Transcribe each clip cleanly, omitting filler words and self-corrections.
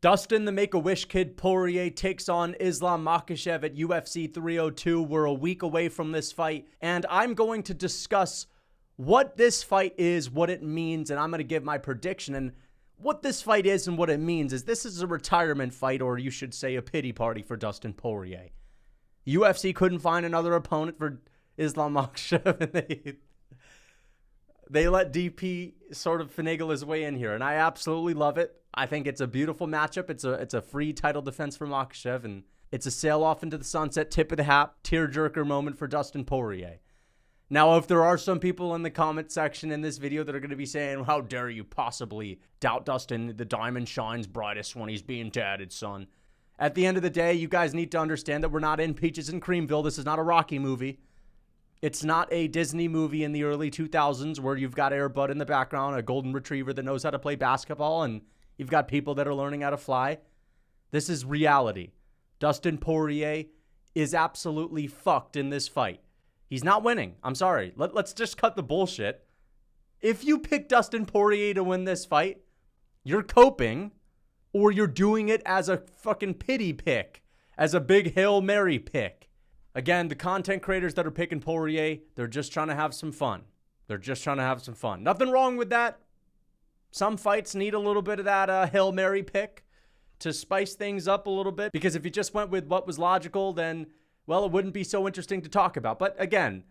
Dustin the Make-A-Wish Kid Poirier takes on Islam Makhachev at UFC 302. We're a week away from this fight, and I'm going to discuss what this fight is, what it means, and I'm going to give my prediction. And what this fight is and what it means is this is a retirement fight, or you should say a pity party for Dustin Poirier. UFC couldn't find another opponent for Islam Makhachev, and they let DP sort of finagle his way in here, and I absolutely love it. I think it's a beautiful matchup. It's a free title defense for Makhachev, and it's a sail off into the sunset, tip of the hat, tearjerker moment for Dustin Poirier. Now, if there are some people in the comment section in this video that are going to be saying, how dare you possibly doubt Dustin, the diamond shines brightest when he's being tatted, son. At the end of the day, you guys need to understand that we're not in Peaches and Creamville. This is not a Rocky movie. It's not a Disney movie in the early 2000s where you've got Air Bud in the background, a golden retriever that knows how to play basketball, and you've got people that are learning how to fly. This is reality. Dustin Poirier is absolutely fucked in this fight. He's not winning. I'm sorry. Let's just cut the bullshit. If you pick Dustin Poirier to win this fight, you're coping, or you're doing it as a fucking pity pick, as a big Hail Mary pick. Again, the content creators that are picking Poirier, they're just trying to have some fun. They're just trying to have some fun. Nothing wrong with that. Some fights need a little bit of that Hail Mary pick to spice things up a little bit. Because if you just went with what was logical, then, well, it wouldn't be so interesting to talk about. But again,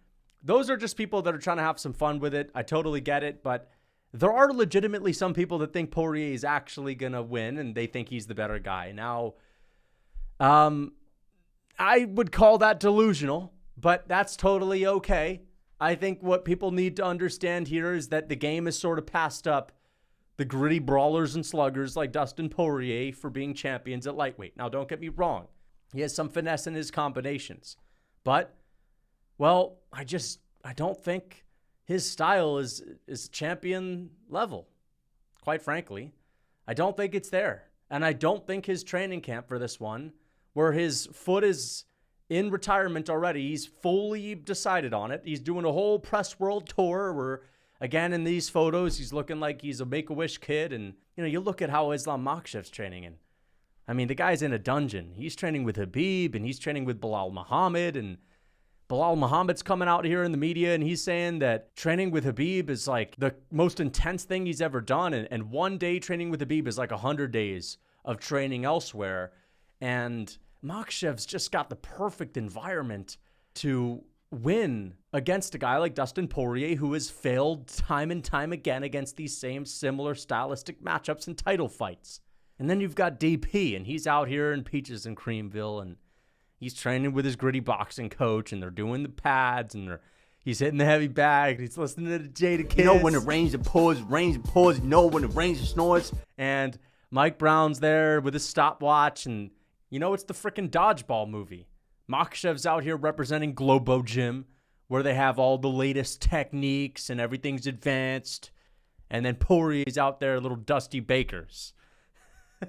those are just people that are trying to have some fun with it. I totally get it. But there are legitimately some people that think Poirier is actually going to win, and they think he's the better guy. Now, I would call that delusional, but that's totally okay. I think what people need to understand here is that the game is sort of passed up the gritty brawlers and sluggers like Dustin Poirier for being champions at lightweight. Now, don't get me wrong. He has some finesse in his combinations. But, well, I don't think his style is champion level, quite frankly. I don't think it's there. And I don't think his training camp for this one, where his foot is in retirement already, he's fully decided on it. He's doing a whole press world tour where, again, in these photos, he's looking like he's a Make-A-Wish kid. And, you look at how Islam Makhachev's training. And, I mean, the guy's in a dungeon. He's training with Khabib, and he's training with Bilal Muhammad. And Bilal Muhammad's coming out here in the media, and he's saying that training with Khabib is like the most intense thing he's ever done. And one day training with Khabib is like 100 days of training elsewhere. And Makhachev's just got the perfect environment to win against a guy like Dustin Poirier, who has failed time and time again against these same similar stylistic matchups and title fights. And then you've got DP, and he's out here in Peaches and Creamville, and he's training with his gritty boxing coach, and they're doing the pads, and he's hitting the heavy bag, and he's listening to the Jada Kiss. You know when it rains, it pours, you know when it rains, it snores. And Mike Brown's there with his stopwatch, and it's the freaking dodgeball movie. Makhachev's out here representing Globo Gym, where they have all the latest techniques and everything's advanced. And then Poirier's out there, little Dusty Bakers.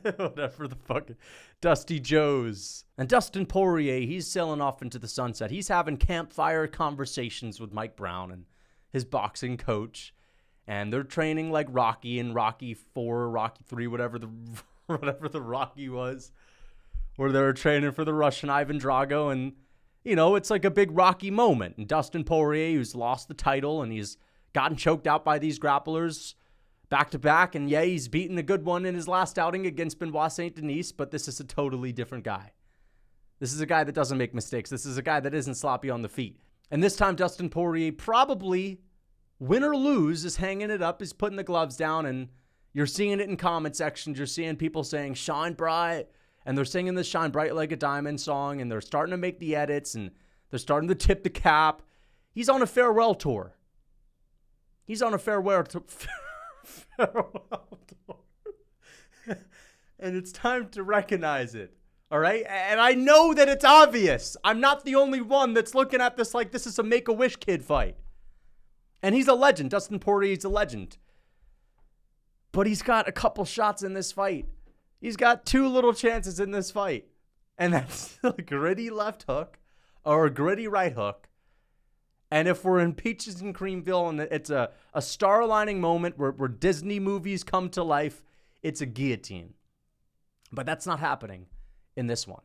Whatever the fuck. Dusty Joes. And Dustin Poirier, he's sailing off into the sunset. He's having campfire conversations with Mike Brown and his boxing coach. And they're training like Rocky in Rocky 4, Rocky 3, whatever the Rocky was. Where they're training for the Russian Ivan Drago. And, it's like a big Rocky moment. And Dustin Poirier, who's lost the title and he's gotten choked out by these grapplers back-to-back. And, yeah, he's beaten a good one in his last outing against Benoit Saint Denis, but this is a totally different guy. This is a guy that doesn't make mistakes. This is a guy that isn't sloppy on the feet. And this time, Dustin Poirier, probably, win or lose, is hanging it up, is putting the gloves down, and you're seeing it in comment sections. You're seeing people saying, shine bright. And they're singing the Shine Bright Like a Diamond song, and they're starting to make the edits, and they're starting to tip the cap. He's on a farewell tour. He's on a farewell tour. And it's time to recognize it. All right? And I know that it's obvious. I'm not the only one that's looking at this like this is a Make-A-Wish kid fight. And he's a legend. Dustin Poirier's a legend. But he's got a couple shots in this fight. He's got 2 little chances in this fight. And that's a gritty left hook or a gritty right hook. And if we're in Peaches and Creamville and it's a star-lining moment where Disney movies come to life, it's a guillotine. But that's not happening in this one.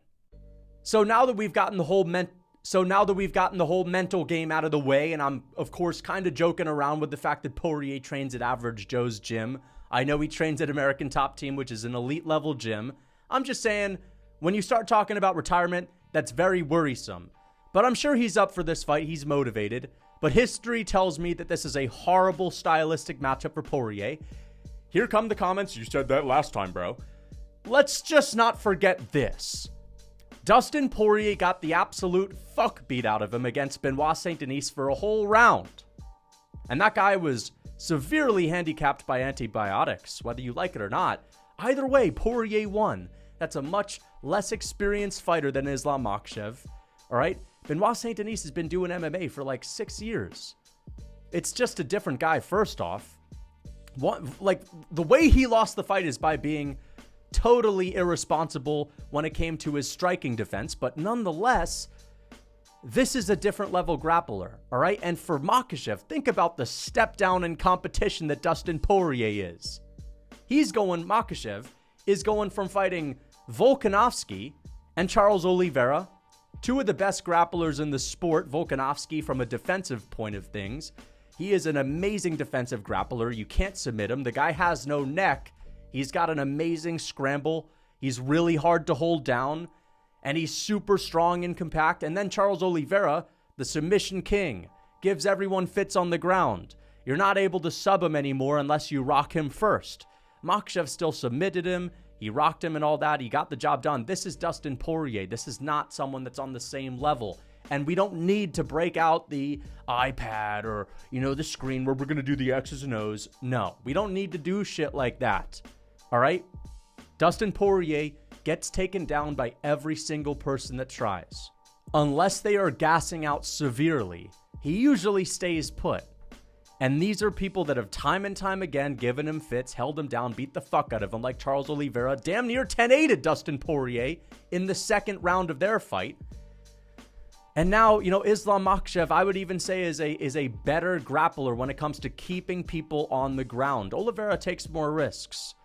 So now that we've gotten the whole mental game out of the way, and I'm, of course, kind of joking around with the fact that Poirier trains at Average Joe's gym. I know he trains at American Top Team, which is an elite level gym. I'm just saying, when you start talking about retirement, that's very worrisome. But I'm sure he's up for this fight. He's motivated. But history tells me that this is a horrible stylistic matchup for Poirier. Here come the comments. You said that last time, bro. Let's just not forget this. Dustin Poirier got the absolute fuck beat out of him against Benoit Saint-Denis for a whole round. And that guy was severely handicapped by antibiotics, whether you like it or not. Either way, Poirier won. That's a much less experienced fighter than Islam Makhachev. All right? Benoit Saint-Denis has been doing MMA for like 6 years. It's just a different guy, first off. The way he lost the fight is by being totally irresponsible when it came to his striking defense. But nonetheless, this is a different level grappler, all right? And for Makhachev, think about the step down in competition that Dustin Poirier is. Makhachev is going from fighting Volkanovski and Charles Oliveira, two of the best grapplers in the sport. Volkanovski from a defensive point of things. He is an amazing defensive grappler. You can't submit him. The guy has no neck. He's got an amazing scramble. He's really hard to hold down. And he's super strong and compact. And then Charles Oliveira, the submission king, gives everyone fits on the ground. You're not able to sub him anymore unless you rock him first. Makhachev still submitted him. He rocked him and all that. He got the job done. This is Dustin Poirier. This is not someone that's on the same level. And we don't need to break out the iPad or, the screen where we're going to do the X's and O's. No, we don't need to do shit like that. All right? Dustin Poirier gets taken down by every single person that tries. Unless they are gassing out severely, he usually stays put. And these are people that have time and time again given him fits, held him down, beat the fuck out of him, like Charles Oliveira, damn near 10-8'd Dustin Poirier in the second round of their fight. And now, Islam Makhachev, I would even say, is a better grappler when it comes to keeping people on the ground. Oliveira takes more risks,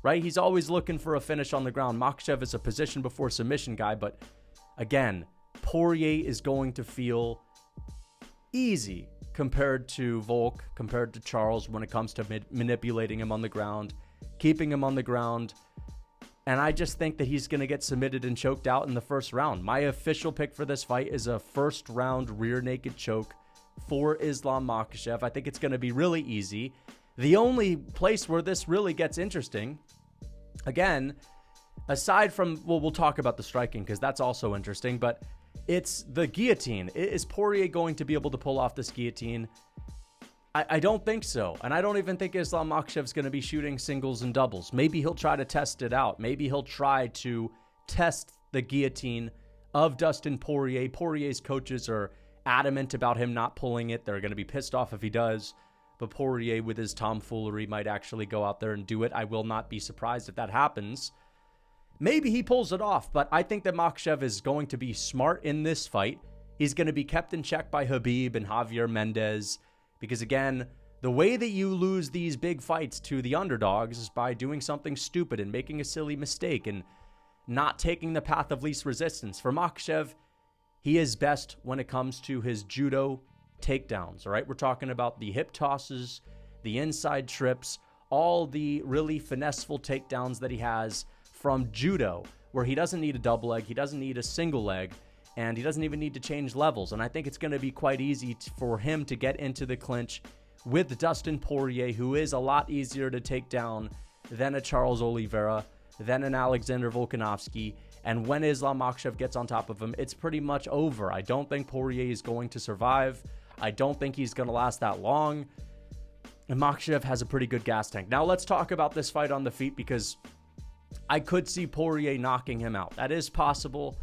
right? He's always looking for a finish on the ground. Makhachev is a position before submission guy, but again, Poirier is going to feel easy compared to Volk, compared to Charles when it comes to manipulating him on the ground, keeping him on the ground. And I just think that he's going to get submitted and choked out in the first round. My official pick for this fight is a first round rear naked choke for Islam Makhachev. I think it's going to be really easy. The only place where this really gets interesting, again, aside from, we'll talk about the striking because that's also interesting, but it's the guillotine. Is Poirier going to be able to pull off this guillotine? I don't think so. And I don't even think Islam Makhachev is going to be shooting singles and doubles. Maybe he'll try to test it out. Maybe he'll try to test the guillotine of Dustin Poirier. Poirier's coaches are adamant about him not pulling it. They're going to be pissed off if he does. But Poirier, with his tomfoolery, might actually go out there and do it. I will not be surprised if that happens. Maybe he pulls it off, but I think that Makhachev is going to be smart in this fight. He's going to be kept in check by Khabib and Javier Mendez. Because again, the way that you lose these big fights to the underdogs is by doing something stupid and making a silly mistake and not taking the path of least resistance. For Makhachev, he is best when it comes to his judo takedowns, all right? We're talking about the hip tosses, the inside trips, all the really finesseful takedowns that he has from judo, where he doesn't need a double leg, he doesn't need a single leg, and he doesn't even need to change levels. And I think it's going to be quite easy for him to get into the clinch with Dustin Poirier, who is a lot easier to take down than a Charles Oliveira, than an Alexander Volkanovski. And when Islam Makhachev gets on top of him, it's pretty much over. I don't think Poirier is going to survive. I don't think he's going to last that long. And Makhachev has a pretty good gas tank. Now let's talk about this fight on the feet, because I could see Poirier knocking him out. That is possible.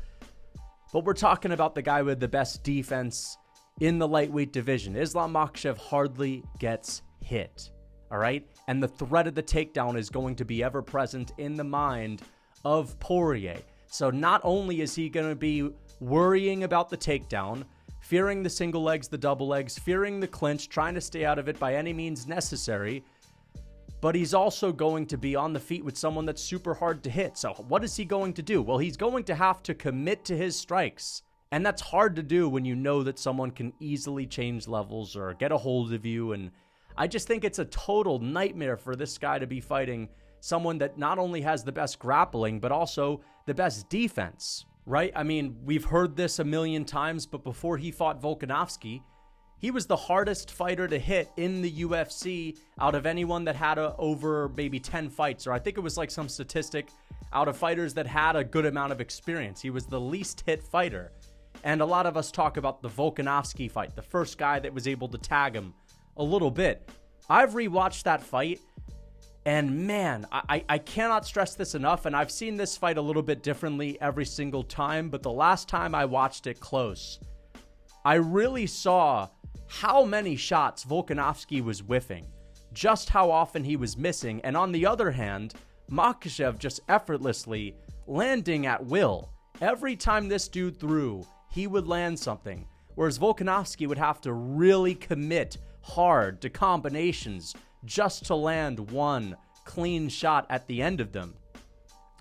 But we're talking about the guy with the best defense in the lightweight division. Islam Makhachev hardly gets hit, all right? And the threat of the takedown is going to be ever present in the mind of Poirier. So not only is he going to be worrying about the takedown, fearing the single legs, the double legs, fearing the clinch, trying to stay out of it by any means necessary, but he's also going to be on the feet with someone that's super hard to hit. So what is he going to do? Well, he's going to have to commit to his strikes. And that's hard to do when you know that someone can easily change levels or get a hold of you. And I just think it's a total nightmare for this guy to be fighting someone that not only has the best grappling, but also the best defense, right? I mean, we've heard this a million times, but before he fought Volkanovski, he was the hardest fighter to hit in the UFC out of anyone that had over maybe 10 fights, or I think it was like some statistic out of fighters that had a good amount of experience. He was the least hit fighter. And a lot of us talk about the Volkanovski fight, the first guy that was able to tag him a little bit. I've rewatched that fight, and man, I cannot stress this enough, and I've seen this fight a little bit differently every single time, but the last time I watched it close, I really saw how many shots Volkanovski was whiffing, just how often he was missing, and on the other hand, Makhachev just effortlessly landing at will. Every time this dude threw, he would land something, whereas Volkanovski would have to really commit hard to combinations just to land one clean shot at the end of them.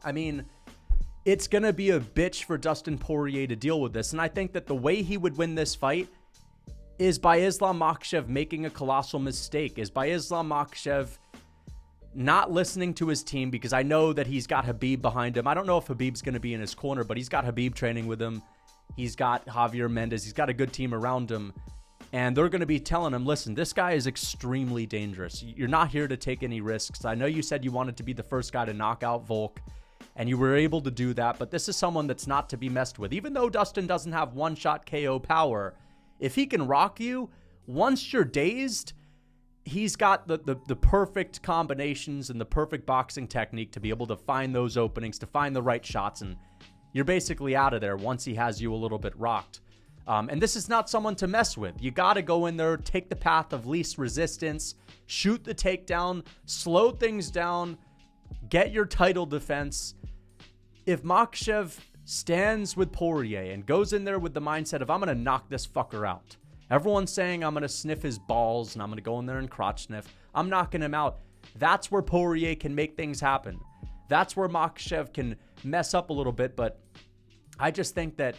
I mean, it's going to be a bitch for Dustin Poirier to deal with this, and I think that the way he would win this fight is by Islam Makhachev making a colossal mistake, is by Islam Makhachev not listening to his team, because I know that he's got Khabib behind him. I don't know if Khabib's going to be in his corner, but he's got Khabib training with him. He's got Javier Mendez. He's got a good team around him. And they're going to be telling him, listen, this guy is extremely dangerous. You're not here to take any risks. I know you said you wanted to be the first guy to knock out Volk, and you were able to do that, but this is someone that's not to be messed with. Even though Dustin doesn't have one-shot KO power, if he can rock you, once you're dazed, he's got the perfect combinations and the perfect boxing technique to be able to find those openings, to find the right shots, and you're basically out of there once he has you a little bit rocked. And this is not someone to mess with. You got to go in there, take the path of least resistance, shoot the takedown, slow things down, get your title defense. If Makhachev stands with Poirier and goes in there with the mindset of, I'm going to knock this fucker out. Everyone's saying I'm going to sniff his balls and I'm going to go in there and crotch sniff. I'm knocking him out. That's where Poirier can make things happen. That's where Makhachev can mess up a little bit, but I just think that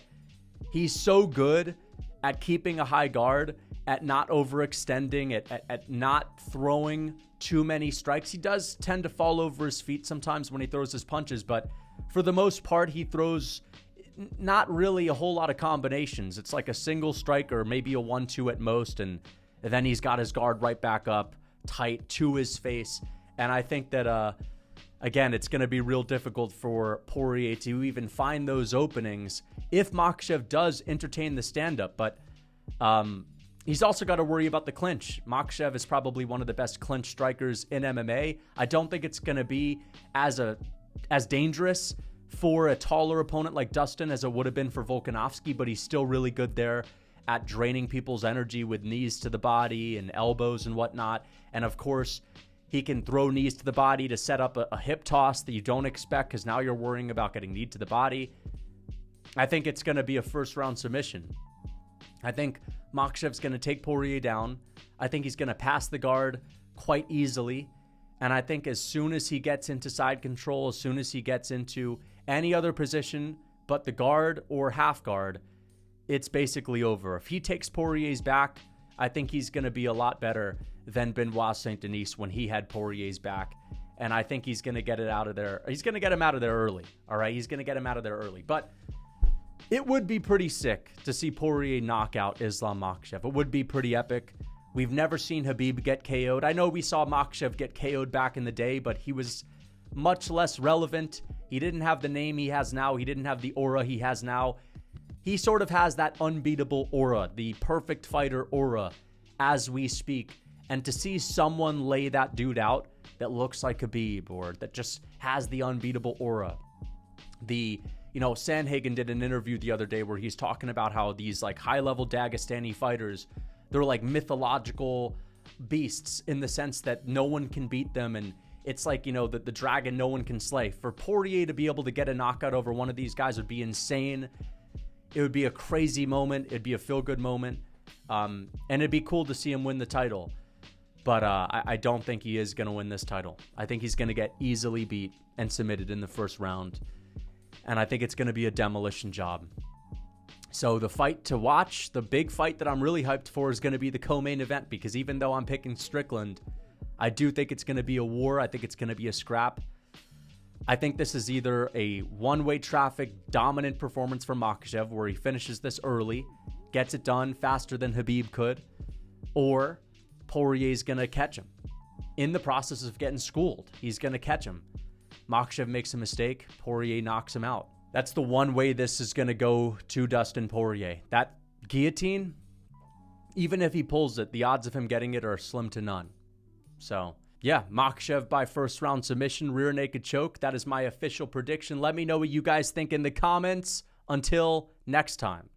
he's so good at keeping a high guard, at not overextending, at not throwing too many strikes. He does tend to fall over his feet sometimes when he throws his punches, but for the most part, he throws not really a whole lot of combinations. It's like a single strike or maybe a 1-2 at most, and then he's got his guard right back up, tight to his face. And I think that, again, it's going to be real difficult for Poirier to even find those openings if Makhachev does entertain the stand-up. But he's also got to worry about the clinch. Makhachev is probably one of the best clinch strikers in MMA. I don't think it's going to be as dangerous for a taller opponent like Dustin as it would have been for Volkanovski, but he's still really good there at draining people's energy with knees to the body and elbows and whatnot. And of course, he can throw knees to the body to set up a hip toss that you don't expect, because now you're worrying about getting knee to the body. I think it's going to be a first-round submission. I think Makhachev's going to take Poirier down. I think he's going to pass the guard quite easily. And I think as soon as he gets into side control, as soon as he gets into any other position but the guard or half guard, it's basically over. If he takes Poirier's back, I think he's going to be a lot better than Benoit Saint-Denis when he had Poirier's back. And I think he's going to get it out of there. He's going to get him out of there early. All right. He's going to get him out of there early. But it would be pretty sick to see Poirier knock out Islam Makhachev. It would be pretty epic. We've never seen Khabib get KO'd. I know we saw Makhachev get KO'd back in the day, but he was much less relevant. He didn't have the name he has now. He didn't have the aura he has now. He sort of has that unbeatable aura, the perfect fighter aura as we speak. And to see someone lay that dude out that looks like Khabib, or that just has the unbeatable aura. Sandhagen did an interview the other day where he's talking about how these like high-level Dagestani fighters, they're like mythological beasts in the sense that no one can beat them, and it's like, the dragon no one can slay. For Poirier to be able to get a knockout over one of these guys would be insane. It would be a crazy moment. It'd be a feel-good moment. And it'd be cool to see him win the title. But I don't think he is going to win this title. I think he's going to get easily beat and submitted in the first round. And I think it's going to be a demolition job. So the fight to watch, the big fight that I'm really hyped for, is going to be the co-main event, because even though I'm picking Strickland, I do think it's going to be a war. I think it's going to be a scrap. I think this is either a one-way traffic dominant performance from Makhachev, where he finishes this early, gets it done faster than Khabib could, or Poirier's going to catch him. In the process of getting schooled, he's going to catch him. Makhachev makes a mistake, Poirier knocks him out. That's the one way this is going to go to Dustin Poirier. That guillotine, even if he pulls it, the odds of him getting it are slim to none. So, yeah, Makhachev by first round submission, rear naked choke. That is my official prediction. Let me know what you guys think in the comments. Until next time.